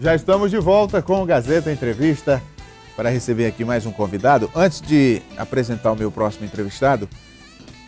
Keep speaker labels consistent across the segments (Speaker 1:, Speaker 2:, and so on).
Speaker 1: Já estamos de volta com o Gazeta Entrevista para receber aqui mais um convidado. Antes de apresentar o meu próximo entrevistado,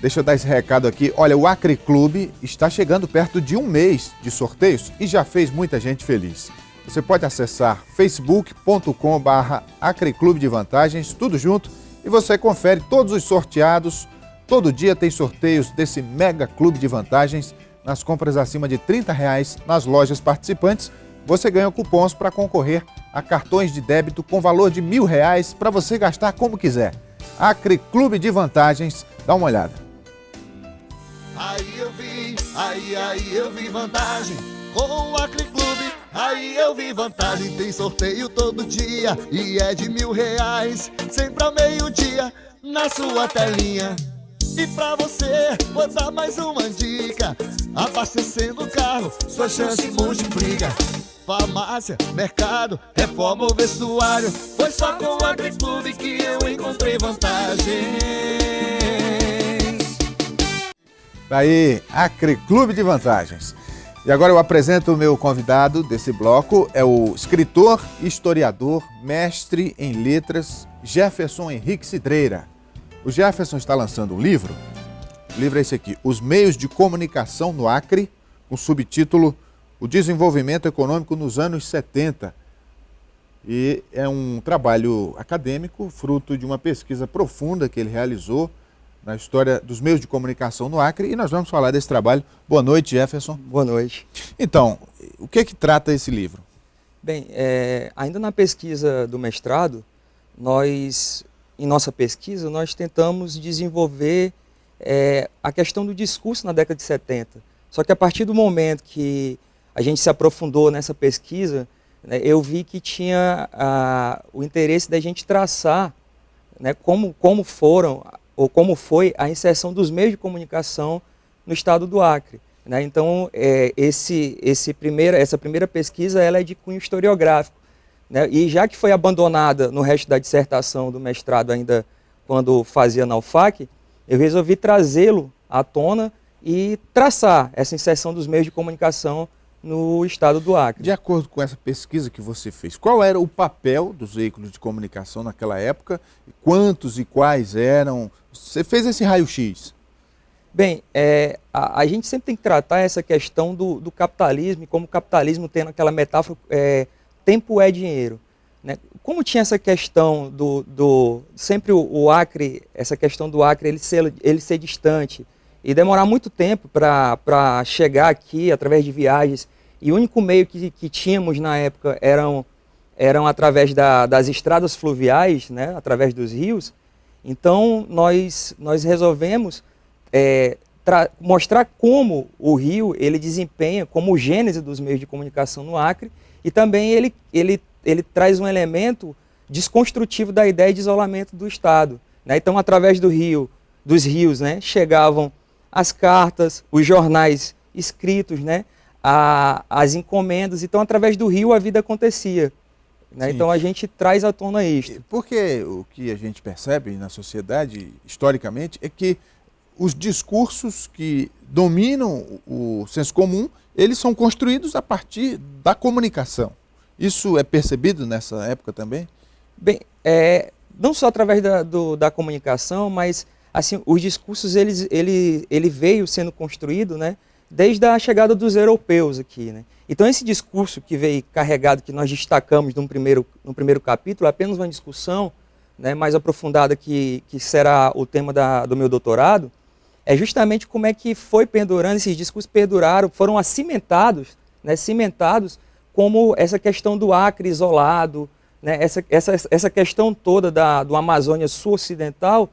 Speaker 1: deixa eu dar esse recado aqui. Olha, o Acre Clube está chegando perto de um mês de sorteios e já fez muita gente feliz. Você pode acessar facebook.com/Acre Clube de Vantagens, tudo junto, e você confere todos os sorteados. Todo dia tem sorteios desse mega clube de vantagens. Nas compras acima de R$30 nas lojas participantes, você ganha cupons para concorrer a cartões de débito com valor de R$1.000 para você gastar como quiser. Acre Clube de Vantagens, dá uma olhada.
Speaker 2: Aí eu vi vantagem com o Acre Clube. Aí eu vi vantagem, tem sorteio todo dia e é de R$1.000, sempre ao meio-dia na sua telinha. E pra você, vou dar mais uma dica: abastecendo o carro, sua chance multiplica. Farmácia, mercado, reforma ou vestuário, foi só com o Acre Clube que eu encontrei vantagens.
Speaker 1: Daí, Acre Clube de Vantagens. E agora eu apresento o meu convidado desse bloco, é o escritor, historiador, mestre em letras, Jefferson Henrique Cidreira. O Jefferson está lançando um livro. O livro é esse aqui, Os Meios de Comunicação no Acre, com o subtítulo O Desenvolvimento Econômico nos Anos 70. E é um trabalho acadêmico, fruto de uma pesquisa profunda que ele realizou na história dos meios de comunicação no Acre, e nós vamos falar desse trabalho. Boa noite, Jefferson.
Speaker 3: Boa noite.
Speaker 1: Então, o que trata esse livro?
Speaker 3: Bem, ainda na pesquisa do mestrado, em nossa pesquisa, nós tentamos desenvolver a questão do discurso na década de 70. Só que a partir do momento que a gente se aprofundou nessa pesquisa, né, eu vi que tinha o interesse da gente traçar, né, como foi a inserção dos meios de comunicação no estado do Acre, né? Então, essa primeira pesquisa ela é de cunho historiográfico, né? E já que foi abandonada no resto da dissertação do mestrado ainda quando fazia na UFAC, eu resolvi trazê-lo à tona e traçar essa inserção dos meios de comunicação no estado do Acre.
Speaker 1: De acordo com essa pesquisa que você fez, qual era o papel dos veículos de comunicação naquela época? Quantos e quais eram? Você fez esse raio-x?
Speaker 3: Bem, a gente sempre tem que tratar essa questão do capitalismo, e como o capitalismo tem aquela metáfora, tempo é dinheiro, né? Como tinha essa questão sempre o Acre, essa questão do Acre ele ser distante e demorar muito tempo para chegar aqui através de viagens, e o único meio que tínhamos na época eram através das estradas fluviais, né, através dos rios. Então nós resolvemos mostrar como o rio ele desempenha como gênese dos meios de comunicação no Acre, e também ele traz um elemento desconstrutivo da ideia de isolamento do Estado, né? Então, através dos rios, né, chegavam as cartas, os jornais escritos, né, as encomendas. Então, através do rio a vida acontecia, né? Então a gente traz à tona isto.
Speaker 1: Porque o que a gente percebe na sociedade, historicamente, é que os discursos que dominam o senso comum, eles são construídos a partir da comunicação. Isso é percebido nessa época também?
Speaker 3: Bem, não só através da comunicação, mas assim, os discursos ele veio sendo construído, né, desde a chegada dos europeus aqui, né? Então esse discurso que veio carregado, que nós destacamos no primeiro capítulo, é apenas uma discussão, né, mais aprofundada que será o tema do meu doutorado, é justamente como é que foi perdurando, esses discursos perduraram, foram cimentados, né, como essa questão do Acre isolado, né, essa questão toda do Amazônia sul-ocidental,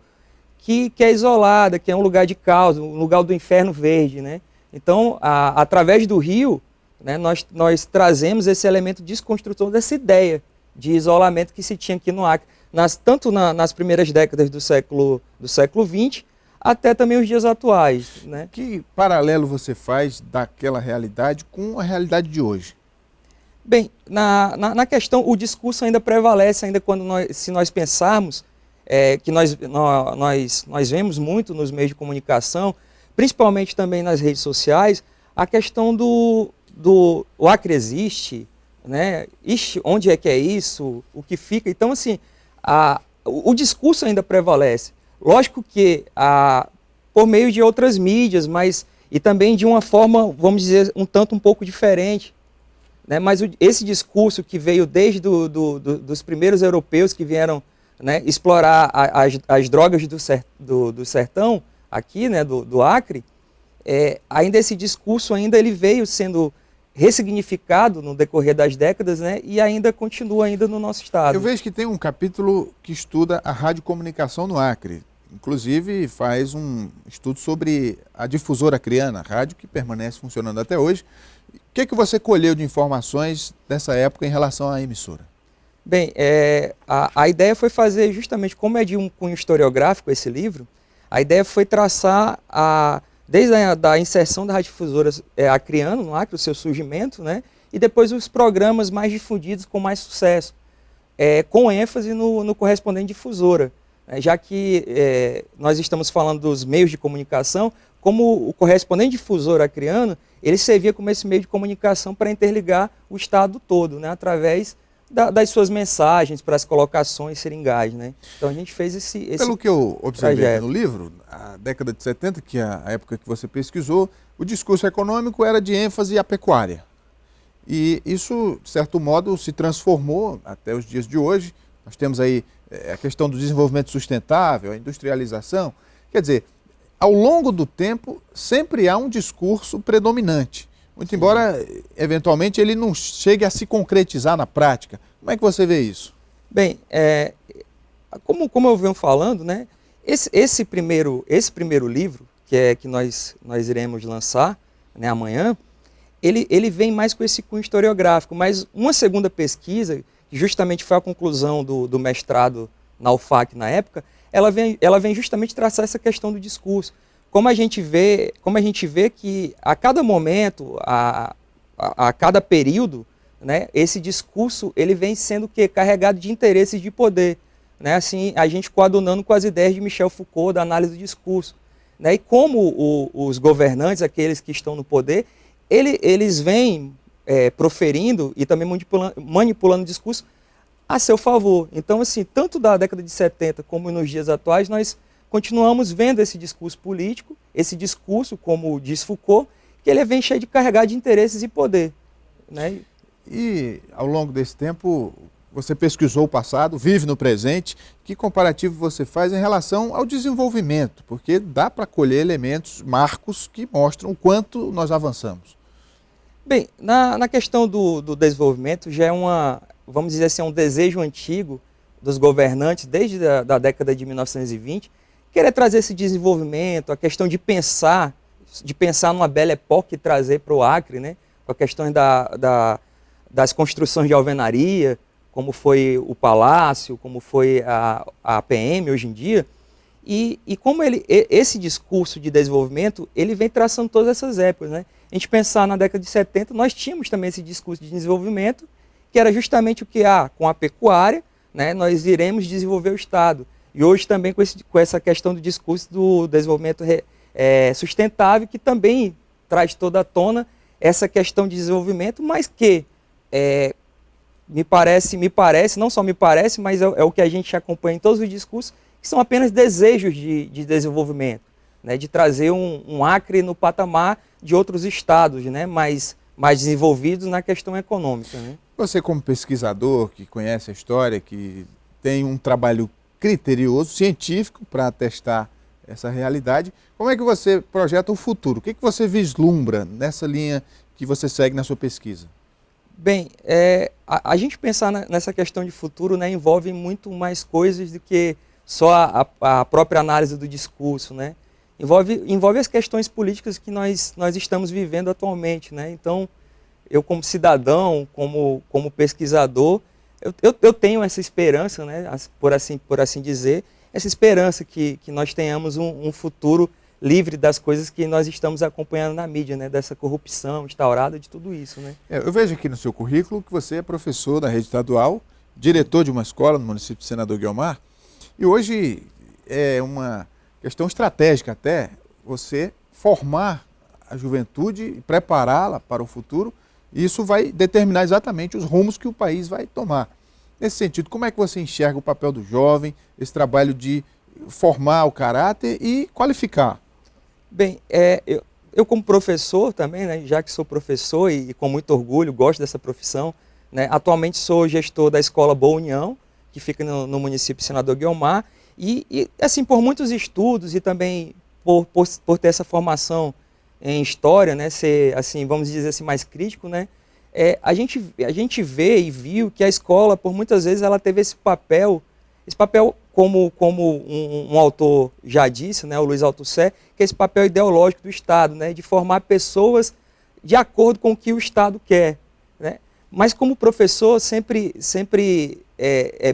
Speaker 3: que é isolada, que é um lugar de caos, um lugar do inferno verde, né? Então, através do rio, né, nós trazemos esse elemento desconstrutor dessa ideia de isolamento que se tinha aqui no Acre, tanto nas primeiras décadas do século XX, até também os dias atuais, né?
Speaker 1: Que paralelo você faz daquela realidade com a realidade de hoje?
Speaker 3: Bem, na questão, o discurso ainda prevalece, ainda se nós pensarmos, que nós vemos muito nos meios de comunicação, principalmente também nas redes sociais, a questão o Acre existe, né? Ixi, onde é que é isso? O que fica? Então, assim, o discurso ainda prevalece. Lógico que por meio de outras mídias, mas e também de uma forma, vamos dizer, um pouco diferente. Né? Mas esse discurso que veio desde dos primeiros europeus que vieram, né, explorar as drogas do sertão, aqui, né, do Acre, ainda esse discurso ainda ele veio sendo ressignificado no decorrer das décadas, né, e ainda continua ainda no nosso estado.
Speaker 1: Eu vejo que tem um capítulo que estuda a radiocomunicação no Acre. Inclusive faz um estudo sobre a difusora acreana, a rádio que permanece funcionando até hoje. O que você colheu de informações dessa época em relação à emissora?
Speaker 3: Bem, a ideia foi fazer justamente, como é de um cunho historiográfico esse livro, a ideia foi traçar, desde a inserção da radiodifusora acreana no Acre, o seu surgimento, né, e depois os programas mais difundidos com mais sucesso, com ênfase no correspondente difusora. Já que nós estamos falando dos meios de comunicação, como o correspondente difusor acreano, ele servia como esse meio de comunicação para interligar o estado todo, né, através das suas mensagens, para as colocações seringais. Né? Então a gente fez esse
Speaker 1: Pelo que eu observei
Speaker 3: trajeto
Speaker 1: no livro, a década de 70, que é a época que você pesquisou, o discurso econômico era de ênfase à pecuária. E isso, de certo modo, se transformou até os dias de hoje. Nós temos aí a questão do desenvolvimento sustentável, a industrialização. Quer dizer, ao longo do tempo, sempre há um discurso predominante. Muito embora, eventualmente, ele não chegue a se concretizar na prática. Como é que você vê isso?
Speaker 3: Bem, como eu venho falando, né, esse primeiro livro, que nós iremos lançar, né, amanhã, ele vem mais com esse cunho historiográfico, mas uma segunda pesquisa, que justamente foi a conclusão do mestrado na UFAC na época, ela vem justamente traçar essa questão do discurso. Como a gente vê que a cada momento, a cada período, né, esse discurso ele vem sendo carregado de interesses de poder. Né? Assim, a gente coadunando com as ideias de Michel Foucault, da análise do discurso. Né? E como os governantes, aqueles que estão no poder, eles vêm proferindo e também manipulando o discurso a seu favor. Então, assim, tanto da década de 70 como nos dias atuais, nós continuamos vendo esse discurso político, esse discurso, como diz Foucault, que ele vem cheio de carregar de interesses e poder. Né?
Speaker 1: E, ao longo desse tempo, você pesquisou o passado, vive no presente. Que comparativo você faz em relação ao desenvolvimento? Porque dá para colher elementos, marcos, que mostram o quanto nós avançamos.
Speaker 3: Bem, na questão do desenvolvimento, já vamos dizer assim, um desejo antigo dos governantes, desde a década de 1920, querer trazer esse desenvolvimento, a questão de pensar numa bela época e trazer para o Acre, né, com a questão das construções de alvenaria, como foi o Palácio, como foi a PM hoje em dia, e como esse discurso de desenvolvimento, ele vem traçando todas essas épocas. Né? A gente pensar na década de 70, nós tínhamos também esse discurso de desenvolvimento, que era justamente o que com a pecuária, né, nós iremos desenvolver o Estado. E hoje também com essa questão do discurso do desenvolvimento sustentável, que também traz toda à tona essa questão de desenvolvimento, mas que me parece, não só me parece, mas é o que a gente acompanha em todos os discursos, que são apenas desejos de desenvolvimento, né, de trazer um Acre no patamar de outros estados, né, mais desenvolvidos na questão econômica. Né?
Speaker 1: Você, como pesquisador, que conhece a história, que tem um trabalho criterioso, científico, para atestar essa realidade, como é que você projeta o futuro? O que você vislumbra nessa linha que você segue na sua pesquisa? Bem,
Speaker 3: a gente pensar nessa questão de futuro, né, envolve muito mais coisas do que só a própria análise do discurso, né? Envolve as questões políticas que nós estamos vivendo atualmente, né? Então, eu como cidadão, como pesquisador, eu tenho essa esperança, né, por assim dizer, essa esperança que nós tenhamos um futuro livre das coisas que nós estamos acompanhando na mídia, né, dessa corrupção instaurada, de tudo isso. Né?
Speaker 1: Eu vejo aqui no seu currículo que você é professor da rede estadual, diretor de uma escola no município de Senador Guiomar, e hoje é uma questão estratégica até você formar a juventude e prepará-la para o futuro, Isso vai determinar exatamente os rumos que o país vai tomar. Nesse sentido, como é que você enxerga o papel do jovem, esse trabalho de formar o caráter e qualificar?
Speaker 3: Bem, eu como professor também, né, já que sou professor e com muito orgulho, gosto dessa profissão, né, atualmente sou gestor da Escola Boa União, que fica no município de Senador Guiomar, e assim, por muitos estudos e também por ter essa formação em história, né, ser, assim, vamos dizer assim, mais crítico, né, a gente vê e viu que a escola, por muitas vezes, ela teve esse papel como um autor já disse, né, o Luiz Althusser, que é esse papel ideológico do Estado, né, de formar pessoas de acordo com o que o Estado quer, né? Mas como professor, sempre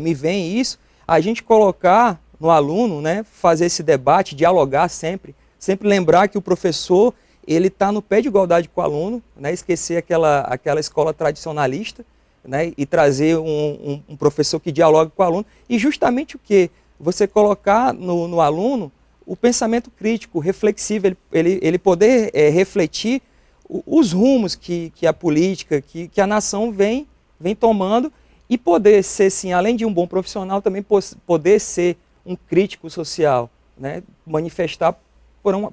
Speaker 3: me vem isso, a gente colocar no aluno, né, fazer esse debate, dialogar sempre lembrar que o professor ele está no pé de igualdade com o aluno, né, esquecer aquela escola tradicionalista, né, e trazer um professor que dialogue com o aluno, e justamente o que? Você colocar no aluno o pensamento crítico, reflexivo, ele poder refletir os rumos que a política, que a nação vem tomando, e poder ser, sim, além de um bom profissional, também poder ser um crítico social, né, manifestar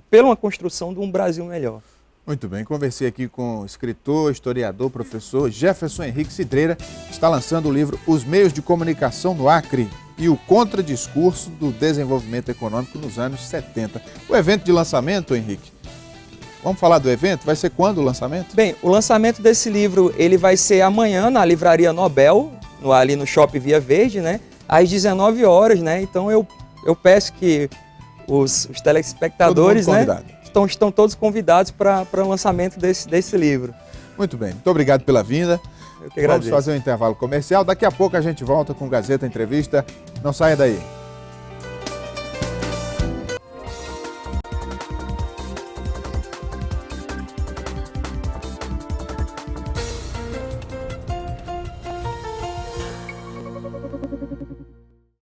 Speaker 3: pela uma construção de um Brasil melhor.
Speaker 1: Muito bem, conversei aqui com o escritor, historiador, professor Jefferson Henrique Cidreira, que está lançando o livro Os Meios de Comunicação no Acre e o Contradiscurso do Desenvolvimento Econômico nos anos 70. O evento de lançamento, Henrique, vamos falar do evento? Vai ser quando o lançamento?
Speaker 3: Bem, o lançamento desse livro ele vai ser amanhã na Livraria Nobel, ali no Shopping Via Verde, né, às 19 horas, né, então eu peço que os telespectadores, né, estão todos convidados para o lançamento desse livro.
Speaker 1: Muito bem, muito obrigado pela vinda.
Speaker 3: Eu que agradeço.
Speaker 1: Vamos fazer um intervalo comercial. Daqui a pouco a gente volta com Gazeta Entrevista. Não saia daí.